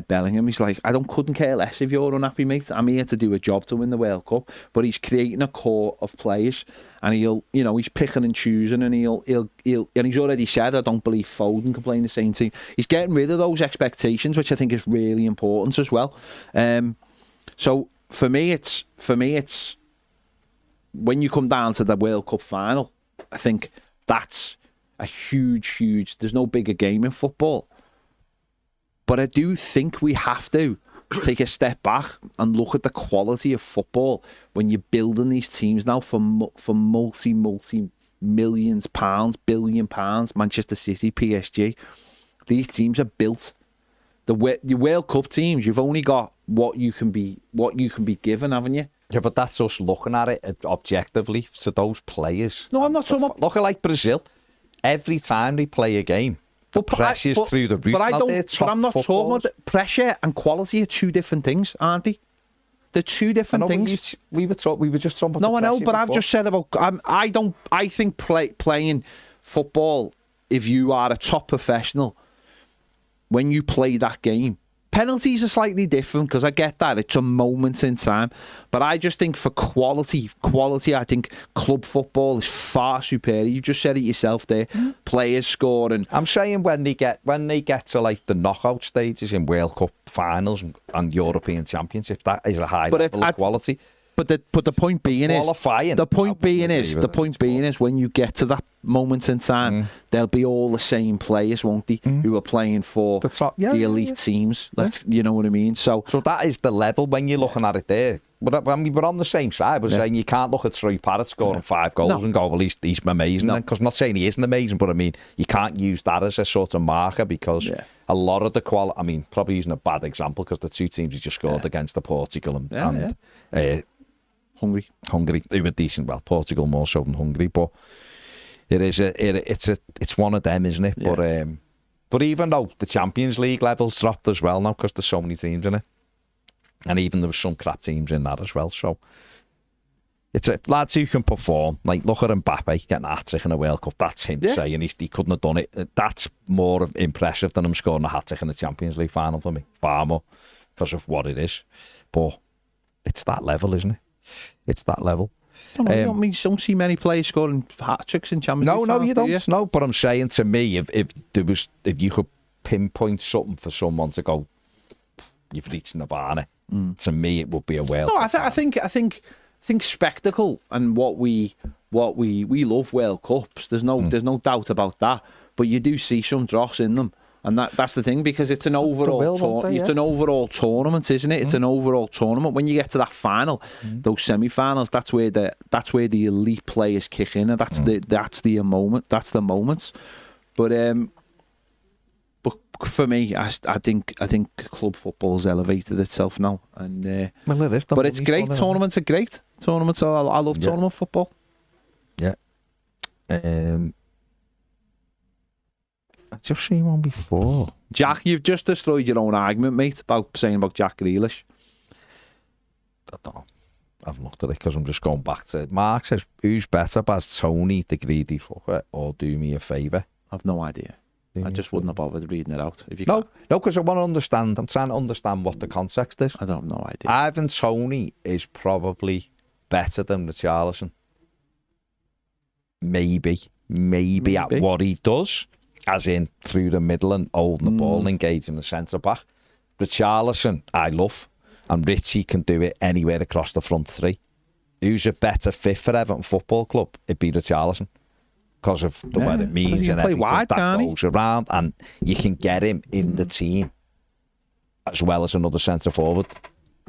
Bellingham. He's like, couldn't care less if you're unhappy, mate. I'm here to do a job to win the World Cup. But he's creating a core of players. And he's picking and choosing. And and he's already said, I don't believe Foden can play in the same team. He's getting rid of those expectations, which I think is really important as well. So for me, it's when you come down to the World Cup final, I think that's a huge, there's no bigger game in football. But I do think we have to take a step back and look at the quality of football when you're building these teams now for multi millions pounds, £billion, Manchester City, PSG. These teams are built. The World Cup teams, you've only got what you can be given, haven't you? Yeah, but that's us looking at it objectively. So those players. No, I'm not talking about. Look at like Brazil. Every time they play a game, the pressure's through the roof. But I'm not talking about pressure and quality are two different things, aren't they? They're two different things. We were just talking about. No, I know, but I've just said about. I think playing football, if you are a top professional, when you play that game, penalties are slightly different because I get that it's a moment in time, but I just think for quality, I think club football is far superior. You just said it yourself there. Players scoring. I'm saying when they get to like the knockout stages in World Cup finals and European Championship, that is a high level of quality. But the point being is, when you get to that moment in time, there'll be all the same players, won't they, who are playing for the elite teams. You know what I mean? So that is the level when you're looking at it there. But I mean, we're on the same side. We're saying you can't look at Troy Parrott scoring 5 goals and go, well, he's amazing. Because I'm not saying he isn't amazing, but I mean, you can't use that as a sort of marker because a lot of the quality, I mean, probably using a bad example because the two teams he just scored against the Portugal and Hungary, they were decent. Well, Portugal more so than Hungary, but it's one of them, isn't it? Yeah. But even though the Champions League level's dropped as well now because there's so many teams in it, and even there was some crap teams in that as well. So it's lads who can perform. Like look at Mbappe getting a hat-trick in a World Cup. That's him saying he couldn't have done it. That's more impressive than him scoring a hat-trick in the Champions League final for me, far more, because of what it is. But it's that level, isn't it? It's that level. You don't see many players scoring hat-tricks in Champions League. No, you don't. No, but I'm saying to me, if you could pinpoint something for someone to go, you've reached Nirvana. To me, it would be a World Cup. I think spectacle and what we love World Cups. There's no doubt about that. But you do see some dross in them. And that's the thing, because it's an overall it's an overall tournament, isn't it? It's an overall tournament. When you get to that final, those semi-finals, that's where the elite players kick in, and that's the moments. But for me, I think club football's elevated itself now, and well, it is. But it's great. Tournaments are great. Tournaments, I love tournament football. Yeah. I've just seen one before. Jack, you've just destroyed your own argument, mate, about Jack Grealish. I don't know. I haven't looked at it because I'm just going back to it. Mark says, who's better, Baz, Tony, the greedy fucker, or do me a favour? I've no idea. I just wouldn't have bothered reading it out. No, because I want to understand. I'm trying to understand what the context is. I don't have no idea. Ivan Toney is probably better than Richarlison. Maybe at what he does. As in, through the middle and holding the ball and engaging the centre-back. Richarlison, I love. And Richie can do it anywhere across the front three. Who's a better fit for Everton Football Club? It'd be Richarlison. Because of the way it means and everything that goes around. And you can get him in the team as well as another centre forward.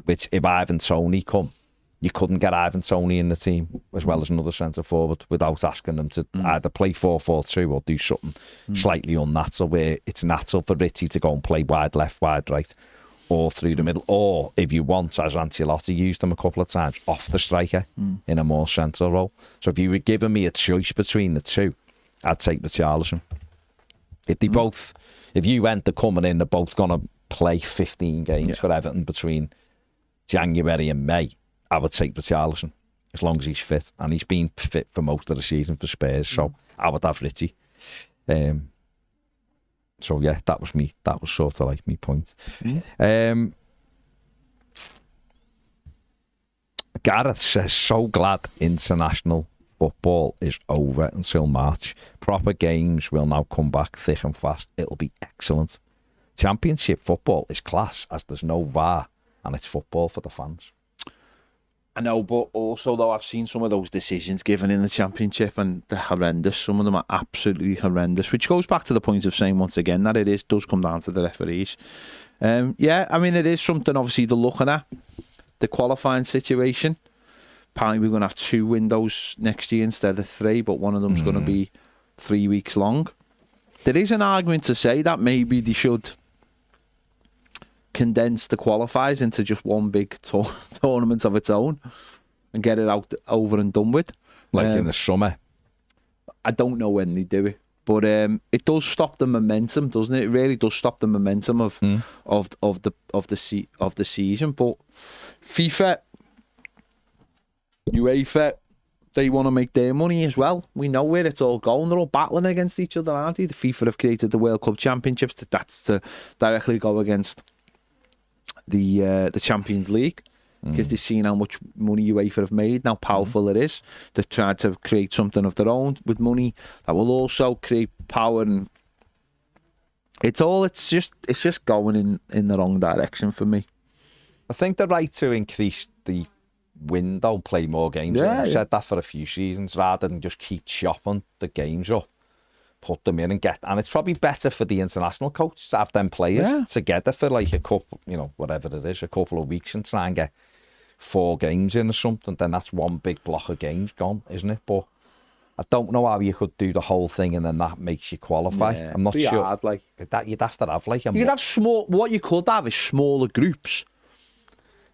Which if Ivan Toney come, you couldn't get Ivan Toney in the team as well as another centre forward without asking them to either play 4-4-2 or do something slightly unnatural, where it's natural for Richie to go and play wide left, wide right, or through the middle. Or if you want, as Ancelotti used them a couple of times, off the striker in a more central role. So if you were giving me a choice between the two, I'd take Richarlison. If they both, if you went to coming in, they're both going to play 15 games for Everton between January and May, I would take Richarlison as long as he's fit, and he's been fit for most of the season for Spurs, so I would have Richie. So yeah, that was me. That was sort of like my point. Gareth says, so glad international football is over until March. Proper games will now come back thick and fast. It'll be excellent. Championship football is class, as there's no VAR, and it's football for the fans. I know, but also though I've seen some of those decisions given in the Championship and they're horrendous. Some of them are absolutely horrendous, which goes back to the point of saying once again that it does come down to the referees. Yeah, I mean, it is something obviously they're looking at, the qualifying situation. Apparently we're going to have 2 windows next year instead of 3, but one of them's going to be 3 weeks long. There is an argument to say that maybe they should condense the qualifiers into just one big tournament of its own and get it out over and done with. Like in the summer. I don't know when they do it, but it does stop the momentum, doesn't it? It really does stop the momentum of the season. But FIFA, UEFA, they want to make their money as well. We know where it's all going. They're all battling against each other, aren't they? The FIFA have created the World Cup Championships. That's to directly go against the Champions League, because they've seen how much money UEFA have made, how powerful it is. They've tried to create something of their own with money that will also create power, and it's just going in the wrong direction for me. I think they're right to increase the window, play more games. I've said that for a few seasons, rather than just keep chopping the games up. Put them in and it's probably better for the international coach to have them players together for like a couple, whatever it is, a couple of weeks, and try and get 4 games in or something. Then that's one big block of games gone, isn't it? But I don't know how you could do the whole thing and then that makes you qualify. Yeah, I'm not sure. Hard, like. You'd have to have like a... You could have what you could have is smaller groups.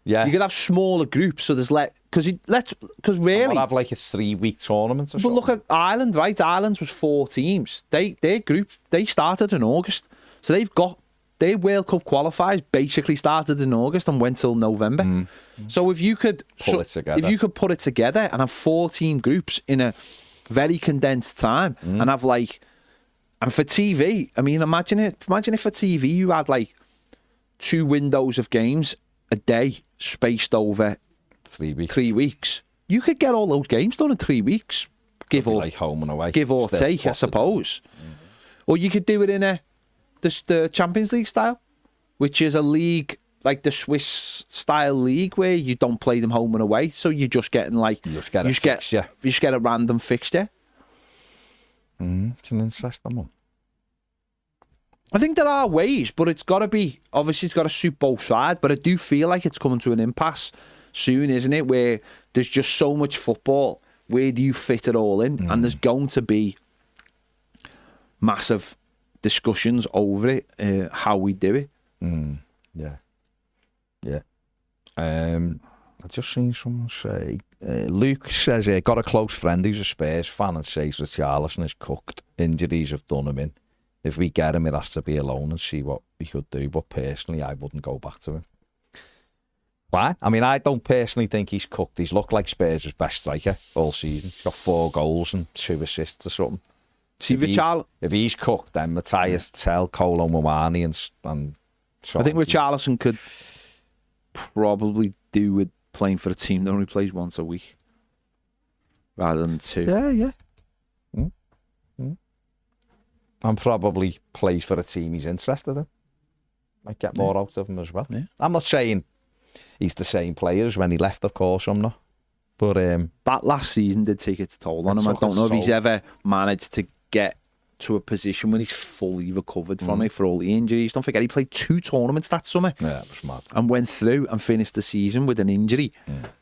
Yeah. You could have smaller groups, so there's because really... I'll have like a 3-week tournament or something. But look at Ireland, right? Ireland's was 4 teams. Their group, they started in August. So they've got... Their World Cup qualifiers basically started in August and went till November. So if you could... If you could put it together and have 14 groups in a very condensed time and have like... And for TV, I mean, imagine if for TV you had like 2 windows of games a day spaced over 3 weeks. 3 weeks. You could get all those games done in 3 weeks. Give or like home and away. Give or take, I suppose. Or you could do it in the Champions League style, which is a league like the Swiss style league where you don't play them home and away, so you're just getting like you just get a random fixture. It's an interesting one. I think there are ways, but it's got to suit both sides. But I do feel like it's coming to an impasse soon, isn't it? Where there's just so much football. Where do you fit it all in? And there's going to be massive discussions over it, how we do it. Yeah. I just seen someone say, Luke says, got a close friend who's a Spurs fan and says Richarlison is cooked. Injuries have done him in. If we get him, it has to be alone and see what we could do. But personally, I wouldn't go back to him. Why? I mean, I don't personally think he's cooked. He's looked like Spurs' best striker all season. He's got 4 goals and 2 assists or something. See, if he's cooked, then Matthias Tell, Kolo Muani and I think Richarlison could probably do with playing for a team that only plays once a week rather than 2. Yeah. And probably plays for a team he's interested in. Might get more out of him as well. Yeah. I'm not saying he's the same player as when he left, of course, I'm not. But that last season did take its toll on him. I don't know if he's ever managed to get to a position where he's fully recovered from it for all the injuries. Don't forget, he played 2 tournaments that summer. Yeah, it was mad. And went through and finished the season with an injury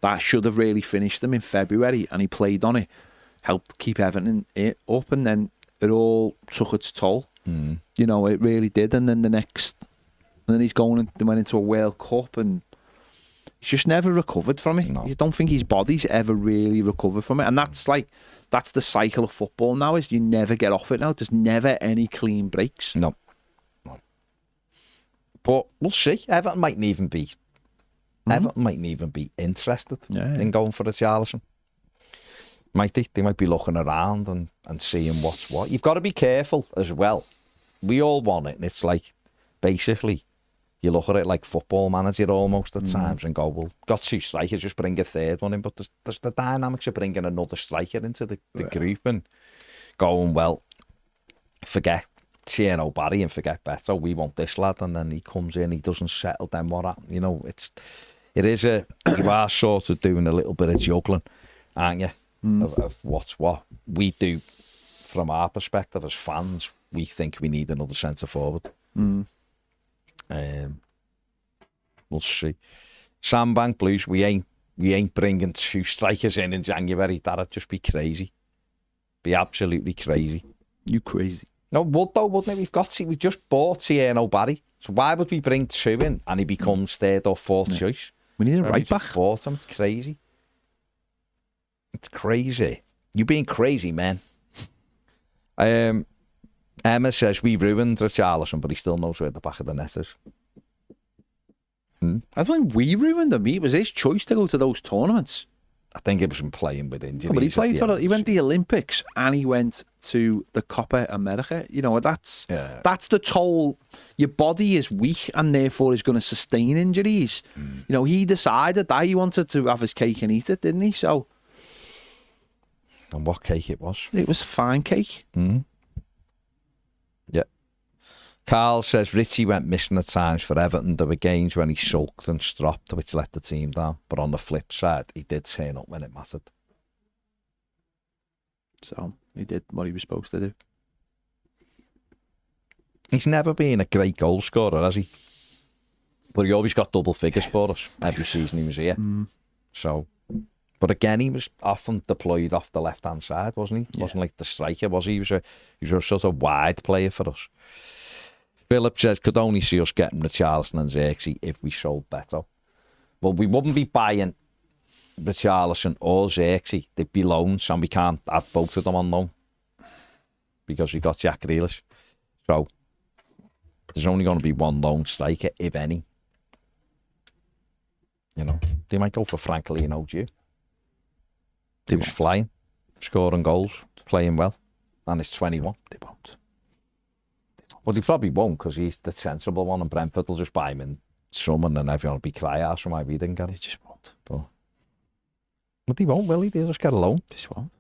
that should have really finished him in February, and he played on it, helped keep Everton up, and then it all took its toll. You know, it really did. And then then he's went into a World Cup, and he's just never recovered from it. No. You don't think his body's ever really recovered from it, and that's the cycle of football now. Is you never get off it now. There's never any clean breaks. No. But we'll see. Everton mightn't even be interested in going for a Charlison. Might they? They might be looking around and seeing what's what. You've got to be careful as well. We all want it, and it's like, basically, you look at it like Football Manager almost at times and go, well, got 2 strikers, just bring a third one in. But there's the dynamics of bringing another striker into the group and going, well, forget Tierno Barry and forget Beto, we want this lad, and then he comes in, he doesn't settle, then what happens? You know, you are sort of doing a little bit of juggling, aren't you, of what's what. We do, from our perspective as fans, we think we need another centre forward. We'll see. Sandbank Blues, we ain't bringing 2 strikers in January. That'd just be crazy. Be absolutely crazy. You crazy? No, wouldn't it? We've just bought Tierno Barry. So why would we bring 2 in and he becomes 3rd or 4th choice? We need a right back. Bought him. Crazy. It's crazy. You being crazy, man. Emma says we ruined Richarlison, but he still knows where the back of the net is. I don't think we ruined him. It was his choice to go to those tournaments. I think it was him playing with injuries. But he played he went to the Olympics and he went to the Copa America. You know, that's the toll. Your body is weak and therefore is going to sustain injuries. You know, he decided that he wanted to have his cake and eat it, didn't he? So, and what cake it was? It was fine cake. Yeah. Carl says Richie went missing at times for Everton. There were games when he sulked and stropped, which let the team down. But on the flip side, he did turn up when it mattered. So he did what he was supposed to do. He's never been a great goal scorer, has he? But he always got double figures for us every season he was here. So, but again, he was often deployed off the left-hand side, wasn't he? Yeah. Wasn't like the striker, was he? He was a sort of wide player for us. Philip says, could only see us getting Richarlison and Xerxes if we sold Beto. Well, we wouldn't be buying Richarlison or Xerxes. They'd be loans, and we can't have both of them on loan because we got Jack Grealish. So there's only going to be one loan striker, if any. You know, they might go for Franklin OG. He was flying, scoring goals, playing well, and he's 21. They won't. Well, he probably won't because he's the sensible one, and Brentford will just buy him in summer, and then everyone will be cry-ass from why we didn't get him. They just won't. But he won't, will he? They'll just get a loan. This won't.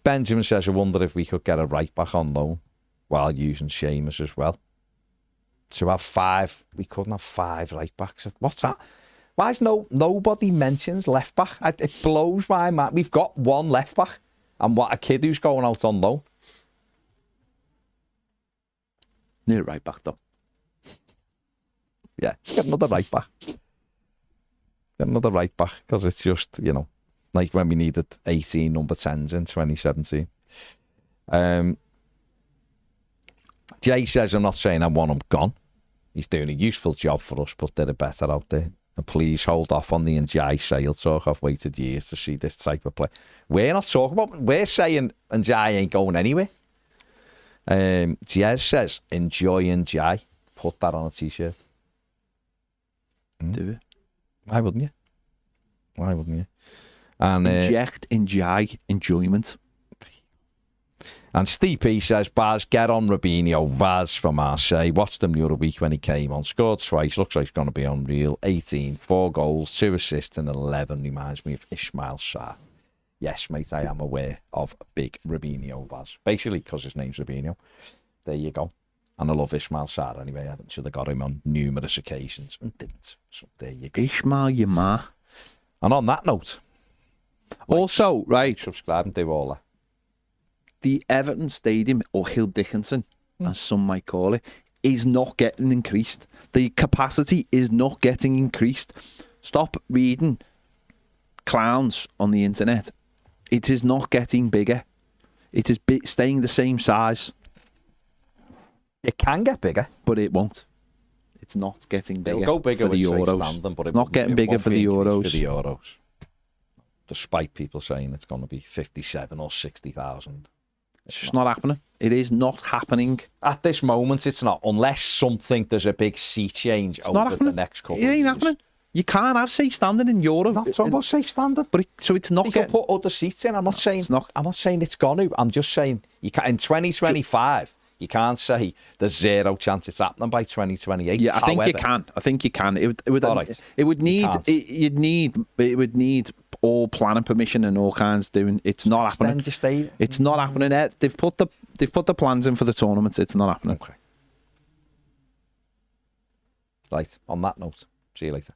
Benjamin says, I wonder if we could get a right-back on loan while using Seamus as well. To have 5, we couldn't have 5 right-backs. What's that? Why is nobody mentions left-back? It blows my mind. We've got 1 left-back, and what, a kid who's going out on loan. Need a right back though. Yeah, just get another right back. Get another right back because it's just, you know, like when we needed 18 number 10s in 2017. Jay says, I'm not saying I want him gone. He's doing a useful job for us, but there are better out there. And please hold off on the Njai sale talk. I've waited years to see this type of play. We're not talking about, we're saying Njai ain't going anywhere. Jez says, enjoy Njai. Put that on a t-shirt. Do it. Why wouldn't you? And inject, enjoy, enjoyment. And Steve P says, Baz, get on Robinho. Vaz from Marseille. Watched him the other week when he came on. Scored twice. Looks like he's going to be unreal. 18, 4 goals, 2 assists and 11. Reminds me of Ismail Sarr. Yes, mate, I am aware of big Robinho Vaz. Basically, because his name's Robinho. There you go. And I love Ismail Sarr anyway. I should have got him on numerous occasions and didn't. So there you go. Ismail Yama. And on that note, also, right. Subscribe and do all that. the Everton Stadium, or Hill Dickinson, as some might call it, is not getting increased. The capacity is not getting increased. Stop reading clowns on the internet. It is not getting bigger. It is staying the same size. It can get bigger, but it won't. It's not getting bigger. It'll go bigger for the Euros. Standing, but it's not getting bigger for the Euros. For the Euros. Despite people saying it's going to be 57 or 60,000. It's just not happening. It is not happening. At this moment, it's not. Unless there's a big sea change over the next couple of years. It ain't happening. You can't have safe standing in Europe. Not talking about safe standing. But so it's not. You can put other seats in. I'm not saying it's gone to. I'm just saying you can in 2025. You can't say there's zero chance it's happening by 2028. Yeah, I think you can. I think you can. It would need all planning permission and all kinds doing. It's not happening. It's not happening. They've put the plans in for the tournament. It's not happening. Okay. Right. On that note, see you later.